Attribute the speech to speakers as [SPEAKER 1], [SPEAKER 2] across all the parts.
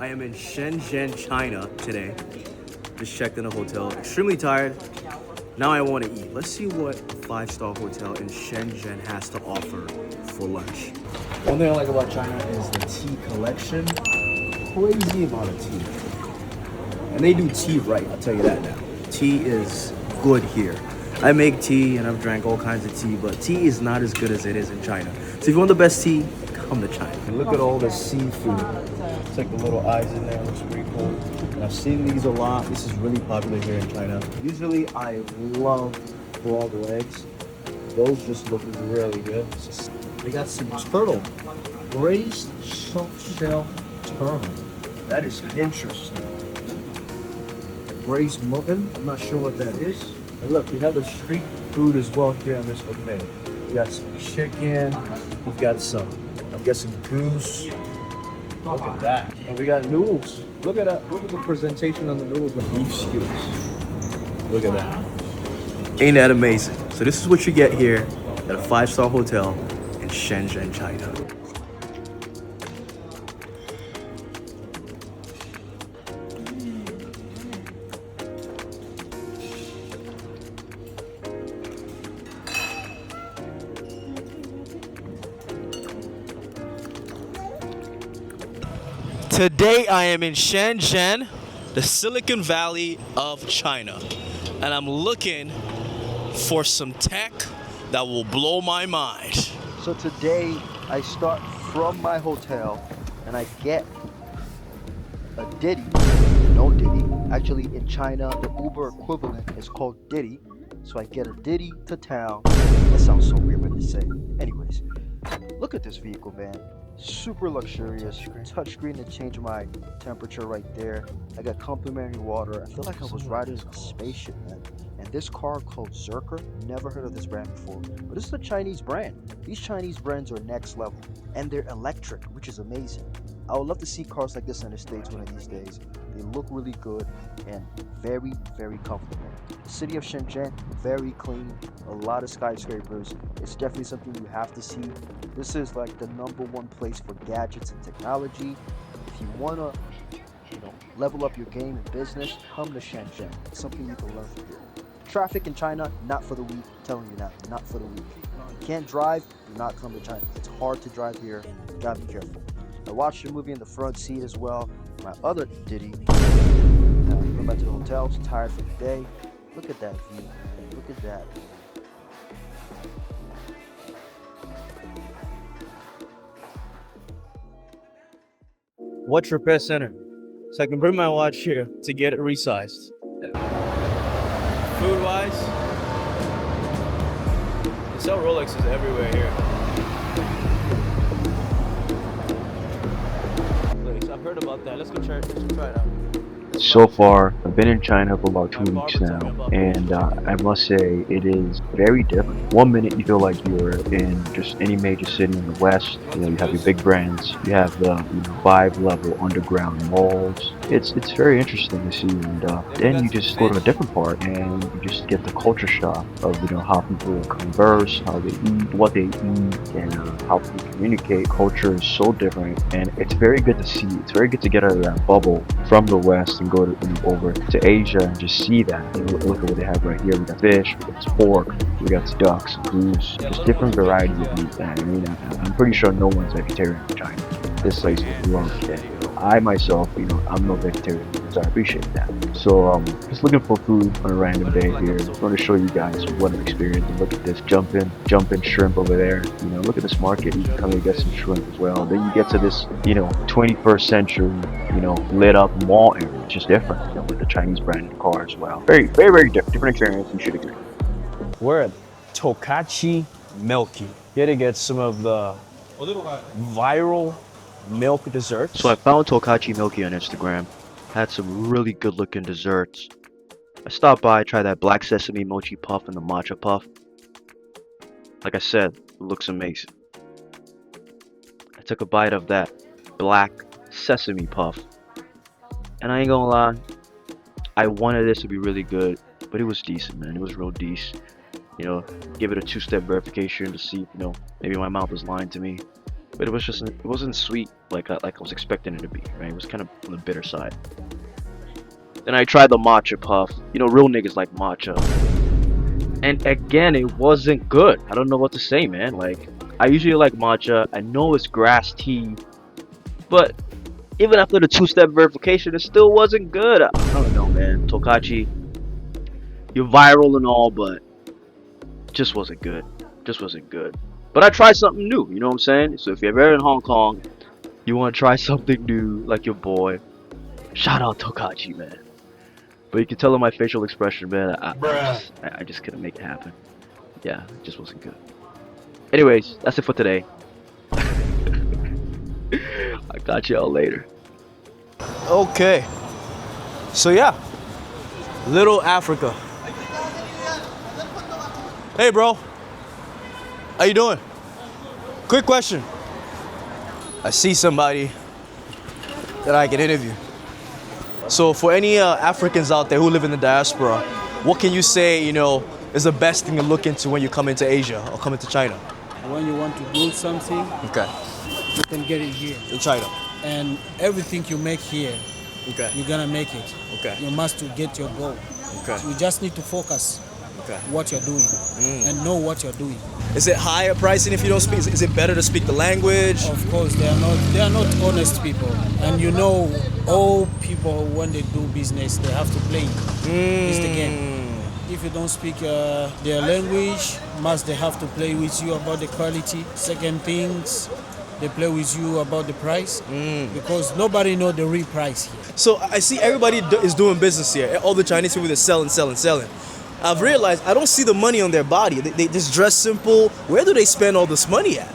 [SPEAKER 1] I am in Shenzhen, China today. Just checked in a hotel. Extremely tired. Now I want to eat. Let's see what a five-star hotel in Shenzhen has to offer for lunch. One thing I like about China is the tea collection. Crazy amount of tea. And they do tea right, I'll tell you that now. Tea is good here. I make tea and I've drank all kinds of tea, but tea is not as good as it is in China. So if you want the best tea, come to China. And look at all the seafood. It's like the little eyes in there, looks pretty cool. And I've seen these a lot. This is really popular here in China. Usually I love frog legs. Those just look really good. They got some turtle. Braised soft shell turtle. That is interesting. Braised muffin. I'm not sure what that is. And look, we have the street food as well here on this buffet. We got some chicken. We've got some, I'm guessing, goose. Look at that. And we got noodles. Look at that. Look at the presentation on the noodles with beef stews. Look at that. Ain't that amazing? So this is what you get here at a five-star hotel in Shenzhen, China. Today I am in Shenzhen, the Silicon Valley of China, and I'm looking for some tech that will blow my mind.
[SPEAKER 2] So today I start from my hotel and I get a Didi, no Didi. Actually in China the Uber equivalent is called Didi. So I get a Didi to town. That sounds so weird when they say. Anyways, look at this vehicle, man. Super luxurious. Touchscreen to change my temperature right there. I got complimentary water. I feel like I was riding a spaceship, man. And this car called Zerker, never heard of this brand before, but this is a Chinese brand. These Chinese brands are next level, and they're electric, which is amazing. I would love to see cars like this in the States one of these days. They look really good and very, very comfortable. The city of Shenzhen, very clean, a lot of skyscrapers. It's definitely something you have to see. This is like the #1 place for gadgets and technology. If you want to, level up your game in business, come to Shenzhen. It's something you can learn from here. Traffic in China, not for the weak. I'm telling you now, not for the weak. If you can't drive, do not come to China. It's hard to drive here. You gotta be careful. I watched the movie in the front seat as well. My other Didi. Went back to the hotel. Was tired for the day. Look at that view. Look at that.
[SPEAKER 1] What's repair center? So I can bring my watch here to get it resized. Food wise, they sell Rolexes everywhere here. I've heard about that. Let's go try it out.
[SPEAKER 3] So far, I've been in China for about 2 weeks now, and I must say it is very different. One minute you feel like you're in just any major city in the West. You have your big brands, you have the 5-level underground malls. It's very interesting to see, and then you just go to a different part, and you just get the culture shock of how people converse, how they eat, what they eat, and how people communicate. Culture is so different, and it's very good to see. It's very good to get out of that bubble from the West and go to over to Asia and just see that. Look at what they have right here. We got fish, we got pork, we got ducks, goose, just different varieties of meat. I'm pretty sure no one's vegetarian in China. This place is wrong. I myself, I'm no vegetarian, so I appreciate that. So just looking for food on a random day here. I want to show you guys what I've experienced. And look at this jumping shrimp over there. Look at this market. You can come and get some shrimp as well. Then you get to this, 21st century, lit up mall area. It's just different, with the Chinese branded car as well. Very, very, very different experience. You should agree.
[SPEAKER 1] We're at Tokachi Milky. Here to get some of the viral milk desserts.
[SPEAKER 3] So I found Tokachi Milky on Instagram. Had some really good looking desserts. I stopped by, tried that black sesame mochi puff and the matcha puff. Like I said, it looks amazing. I took a bite of that black sesame puff, and I ain't gonna lie, I wanted this to be really good, but it was decent, man. It was real decent. Give it a 2-step verification to see if maybe my mouth was lying to me. but it wasn't sweet like I was expecting it to be. Right, it was kind of on the bitter side. Then I tried the matcha puff. You know, real niggas like matcha. And again, it wasn't good. I don't know what to say, man. Like, I usually like matcha. I know it's grass tea, but even after the two-step verification, it still wasn't good. I don't know, man. Tokachi, you're viral and all, but just wasn't good. Just wasn't good. But I tried something new. You know what I'm saying? So if you're ever in Hong Kong, you want to try something new, like your boy, shout out Tokachi, man. But you can tell in my facial expression, man, I just couldn't make it happen. Yeah, it just wasn't good. Anyways, that's it for today. I got y'all later.
[SPEAKER 1] Okay. So yeah, Little Africa. Hey, bro. How you doing? Quick question. I see somebody that I can interview. So for any Africans out there who live in the diaspora, what can you say, you know, is the best thing to look into when you come into Asia or come into China?
[SPEAKER 4] When you want to build something,
[SPEAKER 1] Okay.
[SPEAKER 4] you can get it here.
[SPEAKER 1] In China.
[SPEAKER 4] And everything you make here,
[SPEAKER 1] Okay.
[SPEAKER 4] you're gonna make it.
[SPEAKER 1] Okay.
[SPEAKER 4] You must to get your goal.
[SPEAKER 1] Okay.
[SPEAKER 4] You just need to focus
[SPEAKER 1] Okay.
[SPEAKER 4] what you're doing and know what you're doing.
[SPEAKER 1] Is it higher pricing if you don't speak? Is it better to speak the language?
[SPEAKER 4] Of course, they are not honest people. And you know, all people when they do business, they have to play. It's the game. If you don't speak their language, must they have to play with you about the quality. Second things, they play with you about the price because nobody know the real price here.
[SPEAKER 1] So I see everybody is doing business here. All the Chinese people, they're selling. I've realized I don't see the money on their body. They just dress simple. Where do they spend all this money at?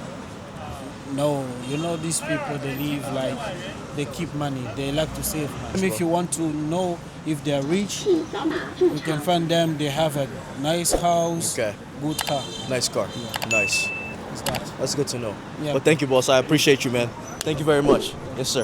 [SPEAKER 4] No, you know these people, they live like they keep money. They like to save money. If you want to know if they're rich, you can find them. They have a nice house,
[SPEAKER 1] Okay.
[SPEAKER 4] good car.
[SPEAKER 1] Nice car. Nice.
[SPEAKER 4] It's that.
[SPEAKER 1] That's good to know.
[SPEAKER 4] Yeah.
[SPEAKER 1] But thank you, boss. I appreciate you, man. Thank you very much. Yes, sir.